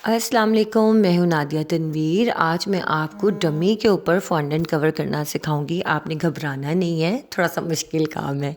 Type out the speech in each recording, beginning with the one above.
अस्सलाम वालेकुम, मैं हूँ नादिया तनवीर। आज मैं आपको डमी के ऊपर फॉन्डेंट कवर करना सिखाऊंगी। आपने घबराना नहीं है, थोड़ा सा मुश्किल काम है।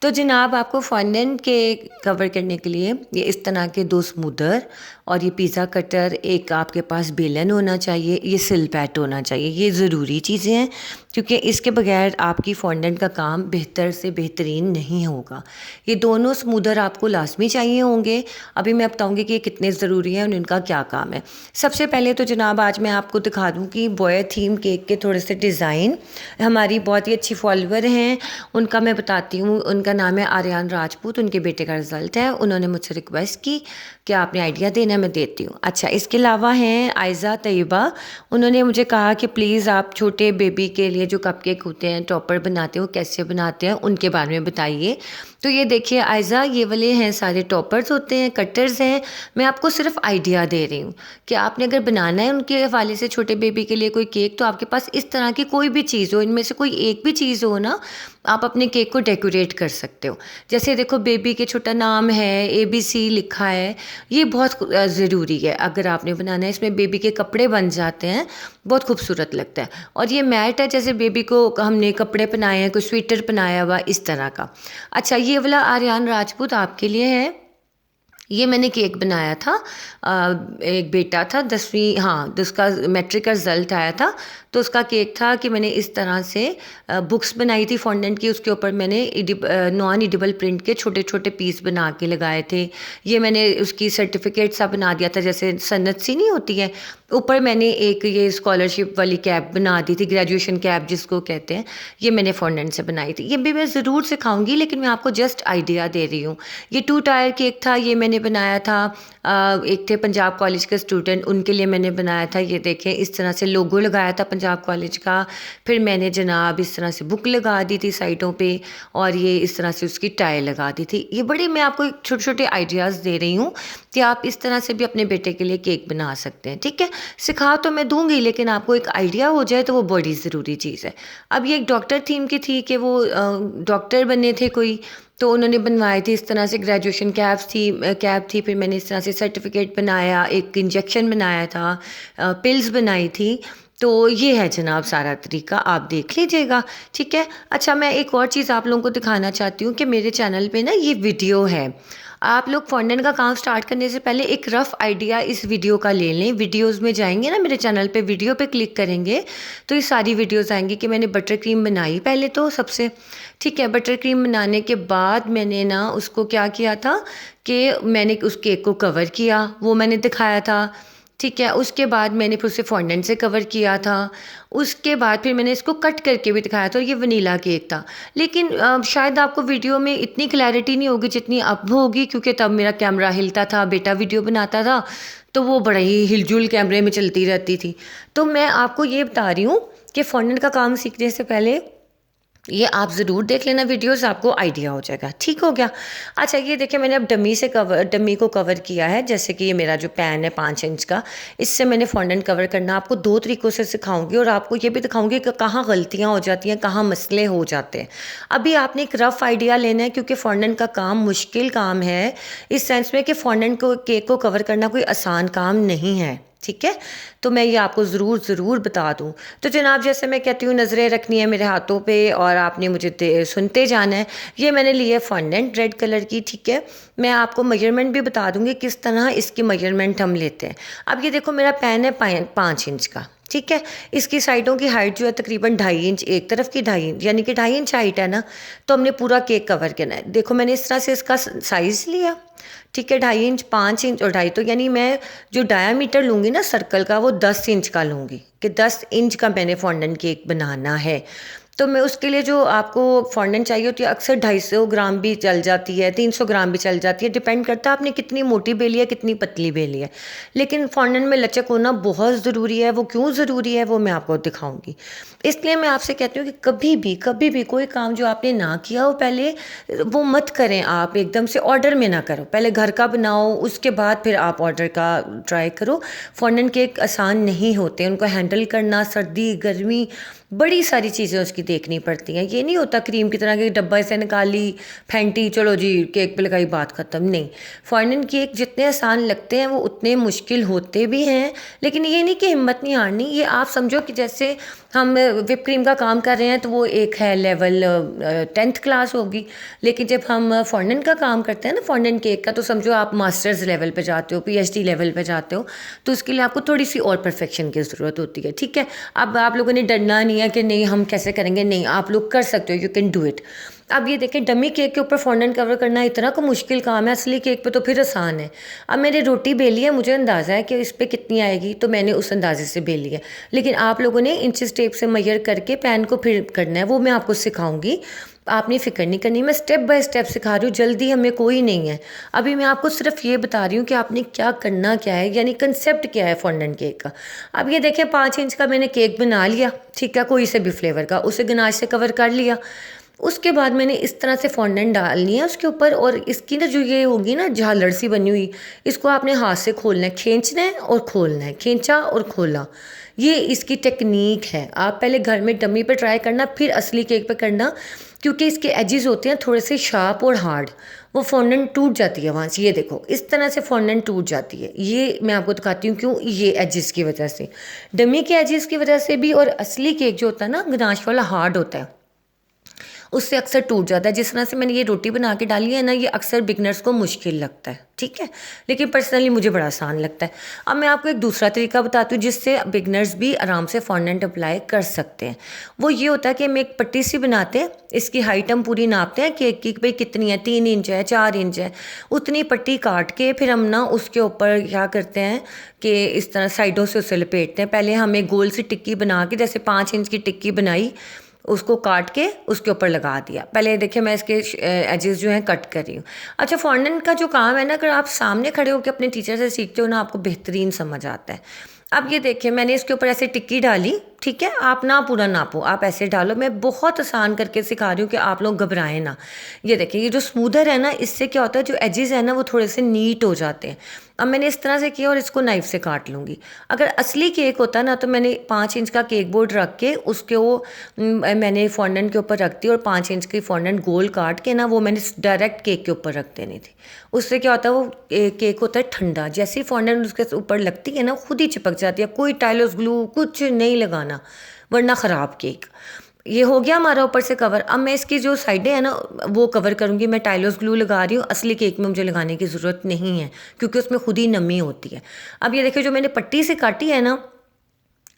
तो जनाब, आपको फॉन्डेंट के कवर करने के लिए ये इस तरह के दो स्मूदर और ये पिज़्ज़ा कटर, एक आपके पास बेलन होना चाहिए, ये सिल पैट होना चाहिए। ये ज़रूरी चीज़ें हैं क्योंकि इसके बगैर आपकी फॉन्डेंट का काम बेहतर से बेहतरीन नहीं होगा। ये दोनों स्मूदर आपको लाजमी चाहिए होंगे। अभी मैं बताऊंगी कि ये कितने ज़रूरी हैं और इनका क्या काम है। सबसे पहले तो जनाब, आज मैं आपको दिखा दूं कि बॉय थीम केक के थोड़े से डिज़ाइन हमारी बहुत ही अच्छी फॉलोअर हैं, उनका मैं बताती हूँ। उनका नाम है आर्यन राजपूत, उनके बेटे का रिज़ल्ट है। उन्होंने मुझसे रिक्वेस्ट की कि आपने आइडिया देना है, मैं देती हूँ। अच्छा, इसके अलावा हैं आयज़ा तैयबा। उन्होंने मुझे कहा कि प्लीज़ आप छोटे बेबी के लिए जो कपकेक होते हैं, टॉपर बनाते हो, कैसे बनाते हैं, उनके बारे में बताइए। तो ये देखिए आयज़ा, ये वाले हैं सारे टॉपर्स होते हैं, कटर्स हैं। मैं आपको सिर्फ आइडिया दे रही हूँ कि आपने अगर बनाना है उनके हवाले से छोटे बेबी के लिए कोई केक, तो आपके पास इस तरह की कोई भी चीज़ हो, इनमें से कोई एक भी चीज़ हो ना, आप अपने केक को डेकोरेट कर सकते हो। जैसे देखो, बेबी के छोटा नाम है, ABC लिखा है, ये बहुत ज़रूरी है अगर आपने बनाना है। इसमें बेबी के कपड़े बन जाते हैं, बहुत खूबसूरत लगता है। और ये मैट है, जैसे बेबी को हमने कपड़े पहनाए हैं, कोई स्वेटर पहनाया हुआ, इस तरह का। अच्छा, ये वाला आर्यन राजपूत आपके लिए है। ये मैंने केक बनाया था। एक बेटा था 10वीं, हाँ, उसका मैट्रिक का रिज़ल्ट आया था, तो उसका केक था कि मैंने इस तरह से बुक्स बनाई थी फॉन्डेंट की। उसके ऊपर मैंने नॉन एडिबल प्रिंट के छोटे छोटे पीस बना के लगाए थे। ये मैंने उसकी सर्टिफिकेट सा बना दिया था, जैसे सन्नत सी नहीं होती है। ऊपर मैंने एक ये स्कॉलरशिप वाली कैप बना दी थी, ग्रेजुएशन कैप जिसको कहते हैं। ये मैंने फॉन्डेंट से बनाई थी। ये भी मैं ज़रूर सिखाऊंगी, लेकिन मैं आपको जस्ट आइडिया दे रही हूँ। ये 2 टायर केक था, ये मैंने बनाया था। एक थे पंजाब कॉलेज के स्टूडेंट, उनके लिए मैंने बनाया था। ये देखें, इस तरह से लोगो लगाया था पंजाब कॉलेज का। फिर मैंने जनाब इस तरह से बुक लगा दी थी साइडों पे, और ये इस तरह से उसकी टाई लगा दी थी। ये बड़े, मैं आपको छोटे छोटे आइडियाज़ दे रही हूँ कि आप इस तरह से भी अपने बेटे के लिए केक बना सकते हैं। ठीक है, सिखा तो मैं दूंगी, लेकिन आपको एक आइडिया हो जाए तो वो बड़ी ज़रूरी चीज़ है। अब ये एक डॉक्टर थीम की थी कि वो डॉक्टर बने थे कोई, तो उन्होंने बनवाई थी इस तरह से। ग्रेजुएशन कैप थी, फिर मैंने इस तरह से सर्टिफिकेट बनाया, एक इंजेक्शन बनाया था, पिल्स बनाई थी। तो ये है जनाब सारा तरीका, आप देख लीजिएगा। ठीक है। अच्छा, मैं एक और चीज़ आप लोगों को दिखाना चाहती हूँ कि मेरे चैनल पे ना ये वीडियो है। आप लोग फॉन्डेंट का काम स्टार्ट करने से पहले एक रफ़ आइडिया इस वीडियो का ले लें। वीडियोस में जाएंगे ना मेरे चैनल पे, वीडियो पे क्लिक करेंगे तो ये सारी वीडियोस आएंगी कि मैंने बटर क्रीम बनाई पहले तो सबसे। ठीक है, बटर क्रीम बनाने के बाद मैंने ना उसको क्या किया था कि मैंने उस केक को कवर किया, वो मैंने दिखाया था। ठीक है, उसके बाद मैंने फिर उसे फॉन्डेंट से कवर किया था। उसके बाद फिर मैंने इसको कट करके भी दिखाया था, और ये वनीला केक था। लेकिन शायद आपको वीडियो में इतनी क्लैरिटी नहीं होगी जितनी अब होगी, क्योंकि तब मेरा कैमरा हिलता था, बेटा वीडियो बनाता था, तो वो बड़ा ही हिलजुल कैमरे में चलती रहती थी। तो मैं आपको ये बता रही हूँ कि फॉन्डेंट का काम सीखने से पहले ये आप ज़रूर देख लेना वीडियोस, आपको आइडिया हो जाएगा। ठीक हो गया। अच्छा, ये देखिए, मैंने अब डमी को कवर किया है। जैसे कि ये मेरा जो पैन है 5 इंच का, इससे मैंने फॉन्डेंट कवर करना आपको 2 तरीक़ों से सिखाऊंगी, और आपको ये भी दिखाऊंगी कि कहाँ गलतियाँ हो जाती हैं, कहाँ मसले हो जाते हैं। अभी आपने एक रफ़ आइडिया लेना है, क्योंकि फॉन्डेंट का काम मुश्किल काम है, इस सेंस में कि फॉन्डेंट को केक को कवर करना कोई आसान काम नहीं है। ठीक है, तो मैं ये आपको ज़रूर ज़रूर बता दूं। तो जनाब, जैसे मैं कहती हूँ, नज़रें रखनी है मेरे हाथों पे और आपने मुझे सुनते जाना है। ये मैंने लिए फॉन्डेंट रेड कलर की। ठीक है, मैं आपको मेजरमेंट भी बता दूंगी किस तरह इसकी मेजरमेंट हम लेते हैं। अब ये देखो, मेरा पैन है 5 इंच का। ठीक है, इसकी साइडों की हाइट जो है तकरीबन 2.5 इंच, एक तरफ की 2.5 इंच, यानी कि 2.5 इंच हाइट है ना। तो हमने पूरा केक कवर करना है। देखो, मैंने इस तरह से इसका साइज़ लिया। ठीक है, 2.5 इंच, 5 इंच और 2.5, तो यानी मैं जो डायामीटर लूँगी ना सर्कल का, वो 10 इंच का लूँगी, कि 10 इंच का मैंने फॉन्डेंट केक बनाना है। तो मैं उसके लिए जो आपको फॉन्डेंट चाहिए होती है, अक्सर 250 ग्राम भी चल जाती है, 300 ग्राम भी चल जाती है, डिपेंड करता है आपने कितनी मोटी बेली है, कितनी पतली बेली है। लेकिन फॉन्डेंट में लचक होना बहुत ज़रूरी है। वो क्यों ज़रूरी है वो मैं आपको दिखाऊंगी। इसलिए मैं आपसे कहती हूँ कि कभी भी कोई काम जो आपने ना किया हो पहले, वो मत करें। आप एकदम से ऑर्डर में ना करो, पहले घर का बनाओ, उसके बाद फिर आप ऑर्डर का ट्राई करो। फॉन्डेंट केक आसान नहीं होते, उनको हैंडल करना, सर्दी गर्मी बड़ी सारी चीज़ें उसकी देखनी पड़ती हैं। ये नहीं होता क्रीम की तरह कि डब्बा से निकाली, फेंटी, चलो जी केक पे लगाई, बात ख़त्म। नहीं, फॉन्डेंट केक जितने आसान लगते हैं वो उतने मुश्किल होते भी हैं। लेकिन ये नहीं कि हिम्मत नहीं हारनी। ये आप समझो कि जैसे हम विप क्रीम का काम कर रहे हैं तो वो एक है लेवल 10th क्लास होगी, लेकिन जब हम फॉन्डेंट का काम करते हैं ना, फॉन्डेंट केक का, तो समझो आप मास्टर्स लेवल पे जाते हो, पीएचडी लेवल पे जाते हो। तो उसके लिए आपको थोड़ी सी और परफेक्शन की ज़रूरत होती है। ठीक है, अब आप लोगों ने डरना नहीं है कि नहीं हम कैसे करेंगे, नहीं, आप लोग कर सकते हो, यू कैन डू इट। अब ये देखें, डमी केक के ऊपर फॉन्डेंट कवर करना इतना को मुश्किल काम है, असली केक पे तो फिर आसान है। अब मैंने रोटी बेली है, मुझे अंदाज़ा है कि इस पर कितनी आएगी, तो मैंने उस अंदाजे से बेली है। लेकिन आप लोगों ने इंचेस टेप से मेजर करके पैन को फिर करना है, वो मैं आपको सिखाऊंगी। आपने फ़िक्र नहीं करनी, मैं स्टेप बाय स्टेप सिखा रही हूँ, जल्दी हमें कोई नहीं है। अभी मैं आपको सिर्फ ये बता रही हूँ कि आपने क्या करना क्या है, यानी कंसेप्ट क्या है फॉन्डेंट केक का। अब ये देखें, 5 इंच का मैंने केक बना लिया, ठीक है, कोई से भी फ्लेवर का, उसे गनाश से कवर कर लिया। उसके बाद मैंने इस तरह से फॉन्डेंट डालनी है उसके ऊपर, और इसकी ना जो ये होगी ना झालर सी बनी हुई, इसको आपने हाथ से खोलना है, खींचना है और खोलना है, खींचा और खोला। ये इसकी टेक्निक है। आप पहले घर में डमी पे ट्राई करना, फिर असली केक पे करना, क्योंकि इसके एजेस होते हैं थोड़े से शार्प और हार्ड, वो फॉन्डेंट टूट जाती है वहाँ से। ये देखो, इस तरह से फॉन्डेंट टूट जाती है। ये मैं आपको दिखाती हूँ क्यों, ये एजेस की वजह से, डमी के एजेस की वजह से भी, और असली केक जो होता है ना गनाश वाला, हार्ड होता है, उससे अक्सर टूट जाता है। जिस तरह से मैंने ये रोटी बना के डाली है ना, ये अक्सर बिगनर्स को मुश्किल लगता है, ठीक है, लेकिन पर्सनली मुझे बड़ा आसान लगता है। अब मैं आपको एक दूसरा तरीका बताती हूँ जिससे बिगनर्स भी आराम से फॉन्डेंट अप्लाई कर सकते हैं। वो ये होता है कि हम एक पट्टी सी बनाते हैं, इसकी हाइट हम पूरी नापते हैं केक की, भाई कितनी है, 3 इंच है, 4 इंच है, उतनी पट्टी काट के फिर हम ना उसके ऊपर क्या करते हैं कि इस तरह साइडों से उसे लपेटते हैं। पहले हम एक गोल सी टिक्की बना के, जैसे 5 इंच की टिक्की बनाई, उसको काट के उसके ऊपर लगा दिया। पहले देखिए मैं इसके एजेस जो हैं कट कर रही हूँ। अच्छा, फॉन्डेंट का जो काम है ना, अगर आप सामने खड़े होकर अपने टीचर से सीखते हो ना, आपको बेहतरीन समझ आता है। अब ये देखिए, मैंने इसके ऊपर ऐसे टिक्की डाली, ठीक है, आप ना पूरा नापो, आप ऐसे डालो। मैं बहुत आसान करके सिखा रही हूँ कि आप लोग घबराएं ना। ये देखिए, ये जो स्मूदर है ना, इससे क्या होता है, जो एजेस है ना वो थोड़े से नीट हो जाते हैं। अब मैंने इस तरह से किया और इसको नाइफ से काट लूँगी। अगर असली केक होता ना, तो मैंने 5 इंच का केक बोर्ड रख के उसके वो मैंने फॉन्डेंट के ऊपर रख दी, और 5 इंच की फॉन्डेंट गोल काट के ना वो मैंने डायरेक्ट केक के ऊपर रख देनी थी। उससे क्या होता है, वो केक होता है ठंडा, जैसे ही फॉन्डेंट उसके ऊपर लगती है ना, खुद ही चिपक जाती है। कोई टाइलोस ग्लू कुछ नहीं लगाना, वरना ख़राब केक। ये हो गया हमारा ऊपर से कवर। अब मैं इसकी जो साइडें हैं ना वो कवर करूँगी। मैं टाइलोस ग्लू लगा रही हूँ, असली केक में मुझे लगाने की ज़रूरत नहीं है, क्योंकि उसमें खुद ही नमी होती है। अब ये देखिए, जो मैंने पट्टी से काटी है ना,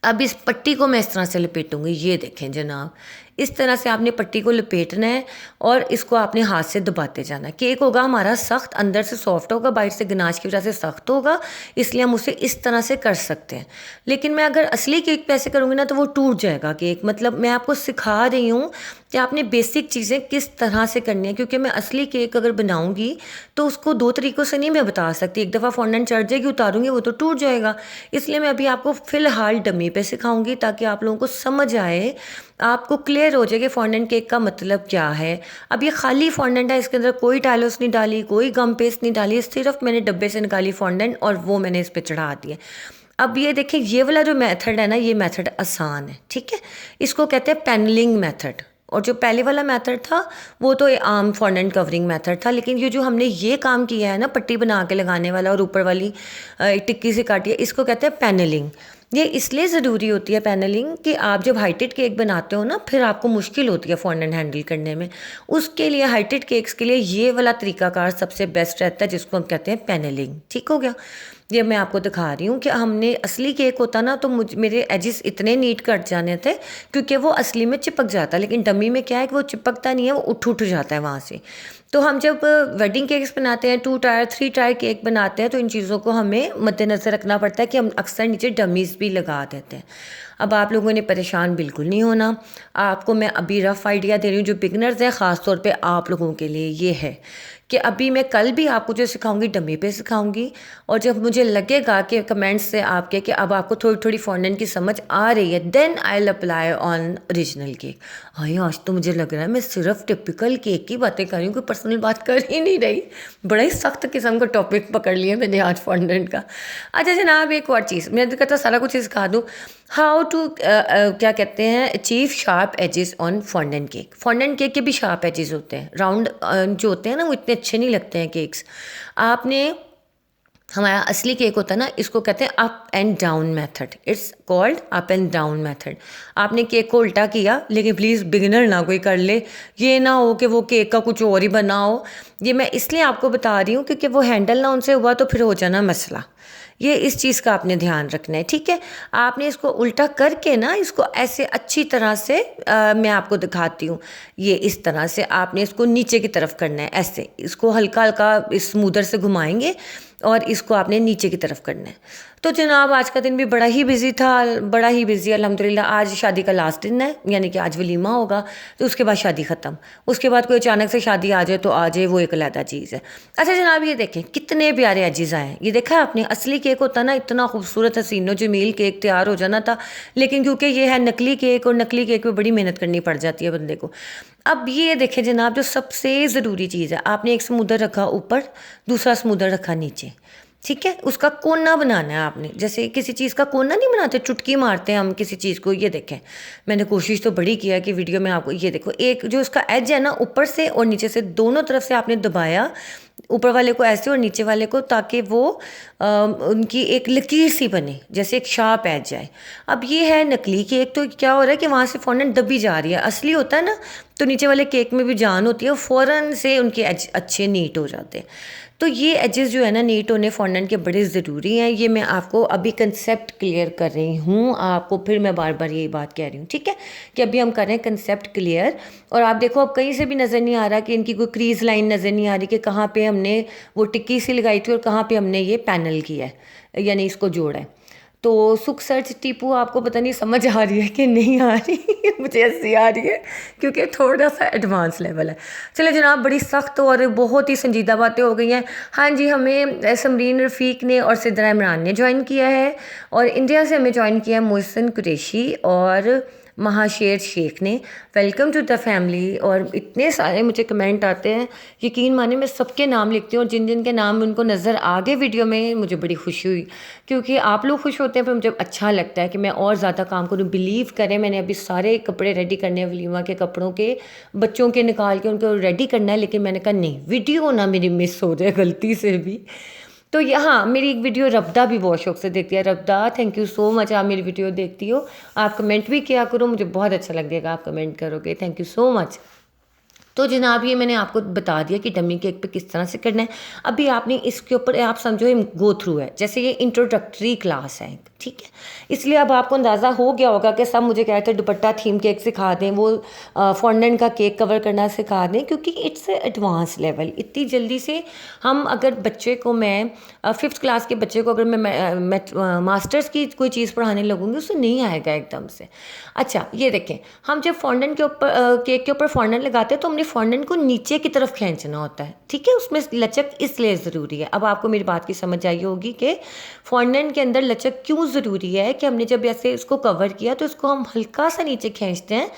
अब इस पट्टी को मैं इस तरह से लपेटूंगी। ये देखें जनाब, इस तरह से आपने पट्टी को लपेटना है और इसको आपने हाथ से दबाते जाना है। केक होगा हमारा सख्त, अंदर से सॉफ्ट होगा, बाहर से गनाश की वजह से सख्त होगा, इसलिए हम उसे इस तरह से कर सकते हैं। लेकिन मैं अगर असली केक पे ऐसे करूँगी ना, तो वो टूट जाएगा केक। मतलब मैं आपको सिखा रही हूँ कि आपने बेसिक चीज़ें किस तरह से करनी है, क्योंकि मैं असली केक अगर बनाऊँगी तो उसको 2 तरीक़ों से नहीं मैं बता सकती। एक दफ़ा फॉन्डेंट चढ़ जाएगी, उतारूँगी वो तो टूट जाएगा। इसलिए मैं अभी आपको फ़िलहाल डमी पे सिखाऊंगी, ताकि आप लोगों को समझ आए, आपको क्लियर हो जाए कि फॉन्डेंट केक का मतलब क्या है। अब ये खाली फॉन्डेंट है, इसके अंदर कोई टाइलोस नहीं डाली, कोई गम पेस्ट नहीं डाली, सिर्फ मैंने डब्बे से निकाली फॉन्डेंट और वो मैंने इस पर चढ़ा दिया। अब ये देखिए, ये वाला जो मेथड है ना, ये मेथड आसान है, ठीक है, इसको कहते हैं पैनलिंग मेथड। और जो पहले वाला मेथड था वो तो आम फॉन्डेंट कवरिंग मेथड था। लेकिन ये जो हमने ये काम किया है ना, पट्टी बना के लगाने वाला और ऊपर वाली टिक्की से काटी है, इसको कहते हैं पैनलिंग। ये इसलिए ज़रूरी होती है पैनलिंग कि आप जब हाइटेड केक बनाते हो ना, फिर आपको मुश्किल होती है फॉन्डेंट हैंडल करने में। उसके लिए हाइटेड केक्स के लिए ये वाला तरीकाकार सबसे बेस्ट रहता है, जिसको हम कहते हैं पैनलिंग। ठीक हो गया। ये मैं आपको दिखा रही हूँ कि हमने असली केक होता ना, तो मेरे एजेस इतने नीट कट जाने थे, क्योंकि वो असली में चिपक जाता। लेकिन डमी में क्या है कि वो चिपकता नहीं है, वो उठ जाता है वहाँ से। तो हम जब वेडिंग केक्स बनाते हैं, 2 टायर 3 टायर केक बनाते हैं, तो इन चीज़ों को हमें मद्देनज़र रखना पड़ता है कि हम अक्सर नीचे डमीज़ भी लगा देते हैं। अब आप लोगों ने परेशान बिल्कुल नहीं होना। आपको मैं अभी रफ़ आइडिया दे रही हूँ, जो बिगनर्स हैं ख़ास तौर पे आप लोगों के लिए ये है कि अभी मैं कल भी आपको जो सिखाऊंगी डमी पे सिखाऊंगी, और जब मुझे लगेगा कि कमेंट्स से आपके कि अब आपको थोड़ी थोड़ी फॉन्डेंट की समझ आ रही है, then I will apply on original cake. हाँ, आज तो मुझे लग रहा है मैं सिर्फ टिपिकल केक की बातें कर रही हूँ, कोई पर्सनल बात कर ही नहीं रही। बड़ा ही सख्त किस्म का टॉपिक पकड़ लिया मैंने आज फॉन्डेंट का। अच्छा जनाब, एक और चीज़ मैं तो कहता सारा कुछ ही सिखा दूँ। हाउ टू क्या कहते हैं, achieve sharp edges on fondant cake. Fondant cake के भी शार्प एजेस होते हैं, राउंड जो होते हैं ना वो इतने अच्छे नहीं लगते हैं केक्स। आपने, हमारा असली केक होता है ना, इसको कहते हैं up and down method, it's called up and down method. आपने केक को उल्टा किया, लेकिन प्लीज़ बिगिनर ना कोई कर ले, ये ना हो कि वो केक का कुछ और ही बना हो। ये मैं इसलिए आपको बता रही हूँ क्योंकि वो हैंडल ना उनसे हुआ तो फिर हो जाना मसला। ये इस चीज़ का आपने ध्यान रखना है, ठीक है। आपने इसको उल्टा करके ना, इसको ऐसे अच्छी तरह से मैं आपको दिखाती हूँ। ये इस तरह से आपने इसको नीचे की तरफ करना है, ऐसे इसको हल्का हल्का इस स्मूदर से घुमाएंगे और इसको आपने नीचे की तरफ करना है। तो जनाब आज का दिन भी बड़ा ही बिजी था, बड़ा ही बिजी अल्हम्दुलिल्लाह। आज शादी का लास्ट दिन है, यानी कि आज वलीमा होगा, तो उसके बाद शादी ख़त्म। उसके बाद कोई अचानक से शादी आ जाए तो आ जाए, वो एक अलग चीज़ है। अच्छा जनाब, ये देखें कितने प्यारे एजेस आए हैं। ये देखा है आपने, असली केक होता ना इतना खूबसूरत हसीनो जमील केक तैयार हो जाना था, लेकिन क्योंकि ये है नकली केक, और नकली केक में बड़ी मेहनत करनी पड़ जाती है बंदे को। अब ये देखें जनाब, जो सबसे ज़रूरी चीज़ है, आपने एक समुद्र रखा ऊपर, दूसरा समुद्र रखा नीचे, ठीक है। उसका कोना बनाना है आपने, जैसे किसी चीज़ का कोना नहीं बनाते, चुटकी मारते हैं हम किसी चीज़ को। ये देखें, मैंने कोशिश तो बड़ी किया कि वीडियो में आपको, ये देखो, एक जो उसका एज है ना, ऊपर से और नीचे से दोनों तरफ से आपने दबाया, ऊपर वाले को ऐसे और नीचे वाले को, ताकि वो उनकी एक लकीर सी बने, जैसे एक शार्प एज जाए। अब ये है नकली केक, तो क्या हो रहा है कि वहाँ से फौरन दबी जा रही है। असली होता है ना, तो नीचे वाले केक में भी जान होती है, फ़ौरन से उनके एज अच्छे नीट हो जाते हैं। तो ये एजेस जो है ना नीट होने फॉन्डेंट के बड़े ज़रूरी हैं। ये मैं आपको अभी कंसेप्ट क्लियर कर रही हूँ आपको, फिर मैं बार बार यही बात कह रही हूँ, ठीक है, कि अभी हम कर रहे हैं कंसेप्ट क्लियर। और आप देखो, अब कहीं से भी नज़र नहीं आ रहा कि इनकी कोई क्रीज लाइन नज़र नहीं आ रही कि कहाँ पे हमने वो टिक्की सी लगाई थी और कहाँ पे हमने ये पैनल किया है, यानी इसको जोड़ा है। तो सुख सर्च टीपू, आपको पता नहीं समझ आ रही है कि नहीं आ रही मुझे हंसी आ रही है क्योंकि थोड़ा सा एडवांस लेवल है। चले जनाब, बड़ी सख्त और बहुत ही संजीदा बातें हो गई हैं। हाँ जी, हमें समरीन रफ़ीक ने और सिद्रा इमरान ने ज्वाइन किया है, और इंडिया से हमें ज्वाइन किया है मोहसिन कुरैशी और महाशेर शेख ने। Welcome to the family. और इतने सारे मुझे कमेंट आते हैं, यकीन माने मैं सबके नाम लिखती हूँ, और जिन जिन के नाम उनको नज़र आ गए वीडियो में, मुझे बड़ी खुशी हुई, क्योंकि आप लोग खुश होते हैं, फिर मुझे अच्छा लगता है कि मैं और ज़्यादा काम करूँ। बिलीव करें, मैंने अभी सारे कपड़े रेडी करने हैं, वलीमा के कपड़ों के, बच्चों के निकाल के उनको रेडी करना है, लेकिन मैंने कहा नहीं, वीडियो ना मेरी मिस हो जाए गलती से भी। तो यहाँ मेरी एक वीडियो रब्दा भी बहुत शौक से देखती है। रब्दा, थैंक यू सो मच, आप मेरी वीडियो देखती हो, आप कमेंट भी किया करो, मुझे बहुत अच्छा लगेगा आप कमेंट करोगे, थैंक यू सो मच। तो जनाब, ये मैंने आपको बता दिया कि डमी केक पे किस तरह से करना है। अभी आपने इसके ऊपर आप समझो ये गो थ्रू है, जैसे ये इंट्रोडक्टरी क्लास है, ठीक है। इसलिए अब आपको अंदाज़ा हो गया होगा कि सब मुझे कहते हैं दुपट्टा थीम केक सिखा दें, वो फॉन्डेंट का केक कवर करना सिखा दें, क्योंकि इट्स एडवांस लेवल। इतनी जल्दी से हम, अगर बच्चे को मैं 5th क्लास के बच्चे को अगर मैं मास्टर्स की कोई चीज़ पढ़ाने लगूंगी, उससे नहीं आएगा एकदम से। अच्छा ये देखें, हम जब फॉन्डेंट के ऊपर केक के ऊपर फॉन्डेंट लगाते हैं, तो हमने फॉन्डेंट को नीचे की तरफ खींचना होता है, ठीक है। उसमें लचक इसलिए ज़रूरी है। अब आपको मेरी बात की समझ आई होगी कि फॉन्डेंट के अंदर लचक क्यों ज़रूरी है, कि हमने जब ऐसे इसको कवर किया तो इसको हम हल्का सा नीचे खींचते हैं,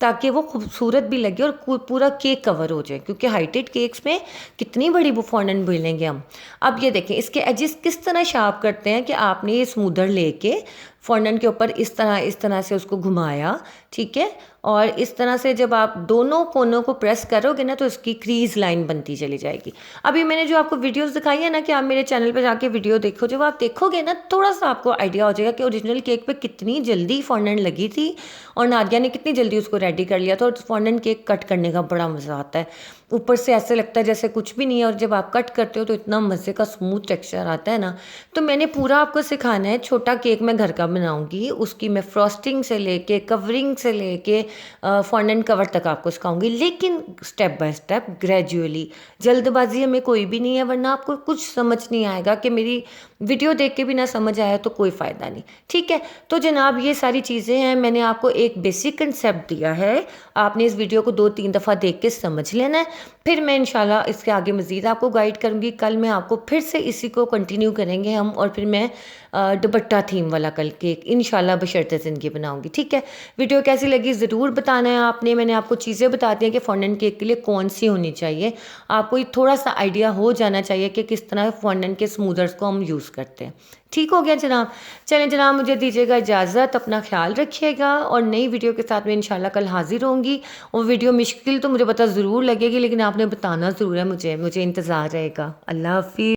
ताकि वो खूबसूरत भी लगे और पूरा केक कवर हो जाए, क्योंकि हाइटेड केक्स में कितनी बड़ी वो फॉन्डेंट बेलेंगे हम। अब ये देखें, इसके एजेस किस तरह शार्प करते हैं कि आपने ये स्मूदर लेके फॉन्डेंट के ऊपर इस तरह से उसको घुमाया, ठीक है। और इस तरह से जब आप दोनों कोनों को प्रेस करोगे ना, तो इसकी क्रीज लाइन बनती चली जाएगी। अभी मैंने जो आपको वीडियोस दिखाई है ना, कि आप मेरे चैनल पर जाके वीडियो देखो, जब आप देखोगे ना, थोड़ा सा आपको आइडिया हो जाएगा कि ओरिजिनल केक पे कितनी जल्दी फॉन्डेंट लगी थी और नादिया ने कितनी जल्दी उसको रेडी कर लिया था। और फॉन्डेंट केक कट करने का बड़ा मज़ा आता है, ऊपर से ऐसे लगता है जैसे कुछ भी नहीं है, और जब आप कट करते हो तो इतना मज़े का स्मूथ टेक्सचर आता है ना। तो मैंने पूरा आपको सिखाना है। छोटा केक मैं घर का बनाऊंगी, उसकी मैं फ्रॉस्टिंग से लेके कवरिंग से लेके फॉन्डेंट कवर तक आपको सिखाऊंगी, लेकिन स्टेप बाय स्टेप ग्रेजुअली। जल्दबाजी हमें कोई भी नहीं है, वरना आपको कुछ समझ नहीं आएगा। कि मेरी वीडियो देख के भी ना समझ आया तो कोई फ़ायदा नहीं। ठीक है, तो जनाब ये सारी चीज़ें हैं, मैंने आपको एक बेसिक कंसेप्ट दिया है। आपने इस वीडियो को 2-3 दफ़ा देख के समझ लेना है, फिर मैं इंशाल्लाह इसके आगे मज़ीद आपको गाइड करूँगी। कल मैं आपको फिर से इसी को कंटिन्यू करेंगे हम, और फिर मैं दुपट्टा थीम वाला कल केक इंशाल्लाह बशर्ते ज़िंदगी बनाऊँगी। ठीक है, वीडियो कैसी लगी ज़रूर बताना है आपने। मैंने आपको चीज़ें बता दी हैं कि फॉन्डेंट केक के लिए कौन सी होनी चाहिए। आपको ये थोड़ा सा आइडिया हो जाना चाहिए कि किस तरह फॉन्डेंट के स्मूदर्स को हम यूज़ करते हैं। ठीक हो गया जनाब। चलें जनाब, मुझे दीजिएगा इजाज़त, अपना ख्याल रखिएगा, और नई वीडियो के साथ मैं इंशाल्लाह कल हाज़िर होंगी। और वीडियो मुश्किल तो मुझे पता ज़रूर लगेगी, लेकिन आपने बताना ज़रूर है मुझे इंतज़ार रहेगा। अल्लाह हाफ़िज़।